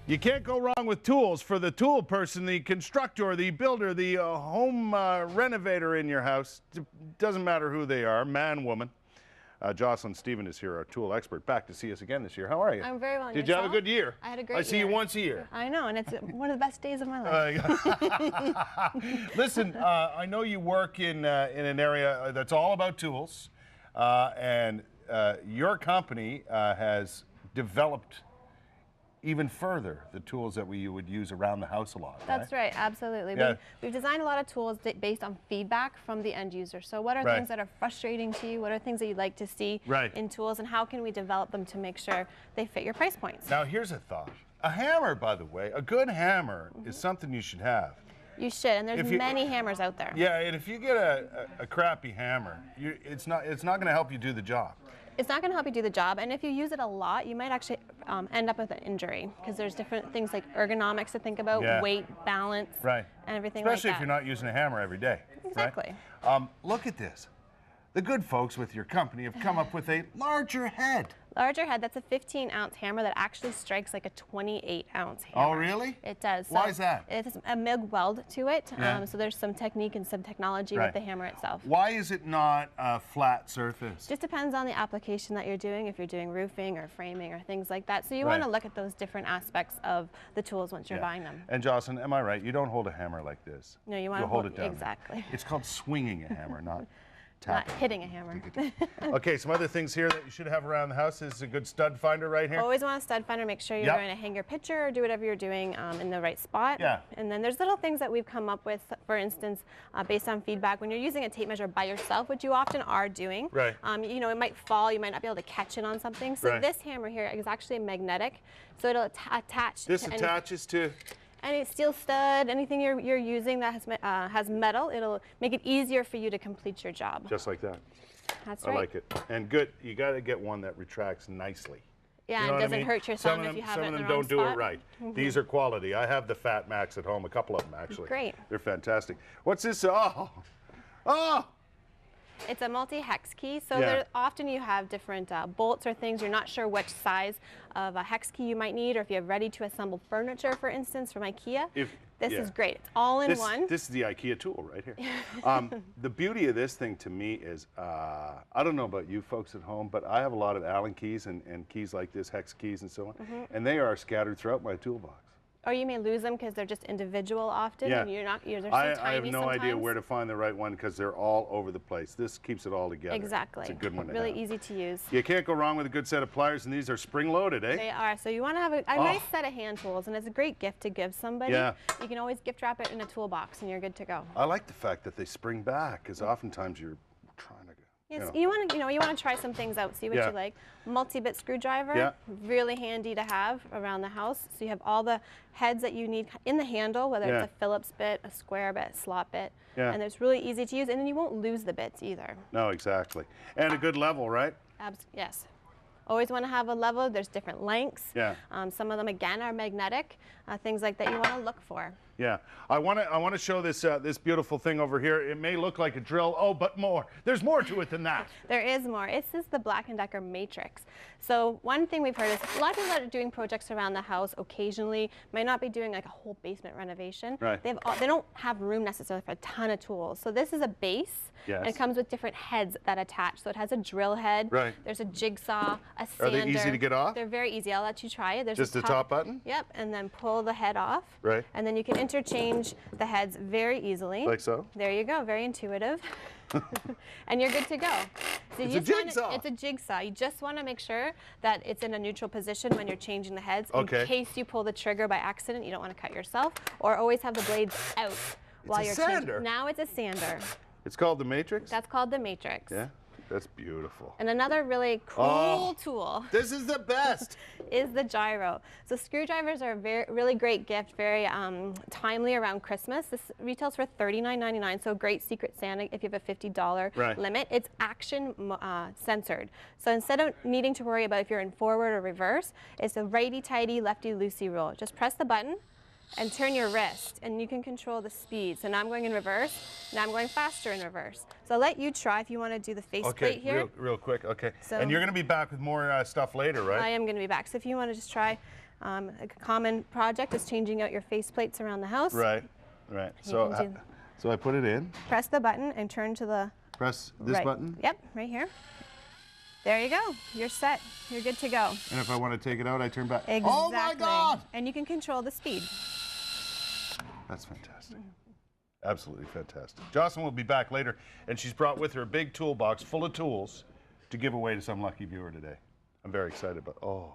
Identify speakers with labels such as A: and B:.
A: You can't go wrong with tools for the tool person, the constructor, the builder, the home renovator in your house. Doesn't matter who they are, man, woman. Jocelyn Stephen is here, our tool expert, back to see us again this year. How are you?
B: I'm very well.
A: Did you have a good year?
B: I had a great year.
A: I see you once a year.
B: I know, and it's one of the best days of my life.
A: Listen, I know you work in an area that's all about tools, and your company has developed even further the tools that you would use around the house a lot.
B: That's right, absolutely.
A: Yeah.
B: We've designed a lot of tools based on feedback from the end user. So what are things that are frustrating to you? What are things that you'd like to see in tools, and how can we develop them to make sure they fit your price points?
A: Now here's a thought. A hammer, by the way, a good hammer is something you should have.
B: You should, and there's many hammers out there.
A: Yeah, and if you get a crappy hammer, it's not going to help you do the job.
B: It's not going to help you do the job, and if you use it a lot, you might actually end up with an injury, because there's different things like ergonomics to think about, weight, balance, and everything
A: Especially
B: like that.
A: if you're not using a hammer every day.
B: Exactly.
A: Right? Look at this. The good folks with your company have come up with a larger head.
B: Larger head, that's a 15-ounce hammer that actually strikes like a 28-ounce hammer.
A: Oh, really?
B: It does.
A: Why is that?
B: It's a MIG weld to it, so there's some technique and some technology with the hammer itself.
A: Why is it not a flat surface?
B: Just depends on the application that you're doing, if you're doing roofing or framing or things like that. So you want to look at those different aspects of the tools once you're buying them.
A: And Jocelyn, am I right? You don't hold a hammer like this.
B: No, you want to
A: hold it down.
B: Exactly.
A: It's called swinging a hammer, not
B: not hitting a hammer.
A: Okay, some other things here that you should have around the house is a good stud finder right here.
B: Always want a stud finder. Make sure you're going to hang your picture or do whatever you're doing in the right spot.
A: Yeah.
B: And then there's little things that we've come up with, for instance, based on feedback. When you're using a tape measure by yourself, which you often are doing, you know, it might fall. You might not be able to catch it on something. So this hammer here is actually magnetic, so it'll attach.
A: This attaches to
B: any steel stud, anything you're using that has metal. It'll make it easier for you to complete your job.
A: Just like that.
B: That's right.
A: I like it. And good, you got to get one that retracts nicely.
B: Yeah,
A: you know
B: and doesn't hurt your thumb if you have it in the wrong spot.
A: Some of them don't do it right. These are quality. I have the Fat Max at home, a couple of them actually.
B: Great.
A: They're fantastic. What's this? Oh!
B: It's a multi-hex key, so often you have different bolts or things. You're not sure which size of a hex key you might need, or if you have ready-to-assemble furniture, for instance, from IKEA. This is great. It's all in one.
A: This is the IKEA tool right here. The beauty of this thing to me is, I don't know about you folks at home, but I have a lot of Allen keys and keys like this, hex keys and so on, and they are scattered throughout my toolbox.
B: Or you may lose them because they're just individual often, and they're so tiny
A: I have no idea where to find the right one because they're all over the place. This keeps it all together.
B: Exactly.
A: It's a good one to
B: really
A: have.
B: easy to use.
A: You can't go wrong with a good set of pliers, and these are spring-loaded, eh?
B: They are. So you want to have a nice set of hand tools, and it's a great gift to give somebody.
A: Yeah.
B: You can always gift wrap it in a toolbox, and you're good to go.
A: I like the fact that they spring back, because oftentimes you're trying to go.
B: Yes, you want to try some things out, see what you like. Multi-bit screwdriver, really handy to have around the house. So you have all the heads that you need in the handle, whether it's a Phillips bit, a square bit, slot bit, and it's really easy to use, and then you won't lose the bits either.
A: No, exactly. And a good level, right?
B: Yes. Always want to have a level. There's different lengths.
A: Yeah.
B: Some of them again are magnetic. Things like that you want to look for.
A: Yeah. I want to show this this beautiful thing over here. It may look like a drill. Oh, but more. There's more to it than that.
B: There is more. This is the Black & Decker Matrix. So one thing we've heard is a lot of people that are doing projects around the house occasionally might not be doing like a whole basement renovation.
A: Right.
B: They don't have room necessarily for a ton of tools. So this is a base.
A: Yes.
B: And it comes with different heads that attach. So it has a drill head.
A: Right.
B: There's a jigsaw, a sander.
A: Are they easy to get off?
B: They're very easy. I'll let you try it. There's
A: just the top button?
B: Yep. And then pull the head off.
A: Right.
B: And then you can interchange the heads very easily.
A: Like so?
B: There you go. Very intuitive. And you're good to go. So
A: it's a jigsaw.
B: It's a jigsaw. You just want to make sure that it's in a neutral position when you're changing the heads. In case you pull the trigger by accident, you don't want to cut yourself. Or always have the blades out while you're changing. Now it's a sander.
A: It's called the Matrix?
B: That's called the Matrix.
A: Yeah. That's beautiful.
B: And another really cool tool.
A: This is the best.
B: Is the gyro. So screwdrivers are a really great gift, very timely around Christmas. This retails for $39.99, so great Secret Santa if you have a $50 limit. It's action censored. So instead of needing to worry about if you're in forward or reverse, it's a righty-tighty, lefty-loosey rule. Just press the button and turn your wrist, and you can control the speed. So now I'm going in reverse, now I'm going faster in reverse. So I'll let you try if you want to do the faceplate here.
A: Real quick, okay.
B: So,
A: and you're going to be back with more stuff later, right?
B: I am going to be back. So if you want to just try A common project is changing out your faceplates around the house.
A: Right, right. So, so I put it in.
B: Press the button and turn to the
A: Press this button?
B: Yep, right here. There you go. You're set. You're good to go.
A: And if I want to take it out, I turn back.
B: Exactly.
A: Oh my God!
B: And you can control the speed.
A: That's fantastic. Absolutely fantastic. Jocelyn will be back later, and she's brought with her a big toolbox full of tools to give away to some lucky viewer today. I'm very excited about. Oh.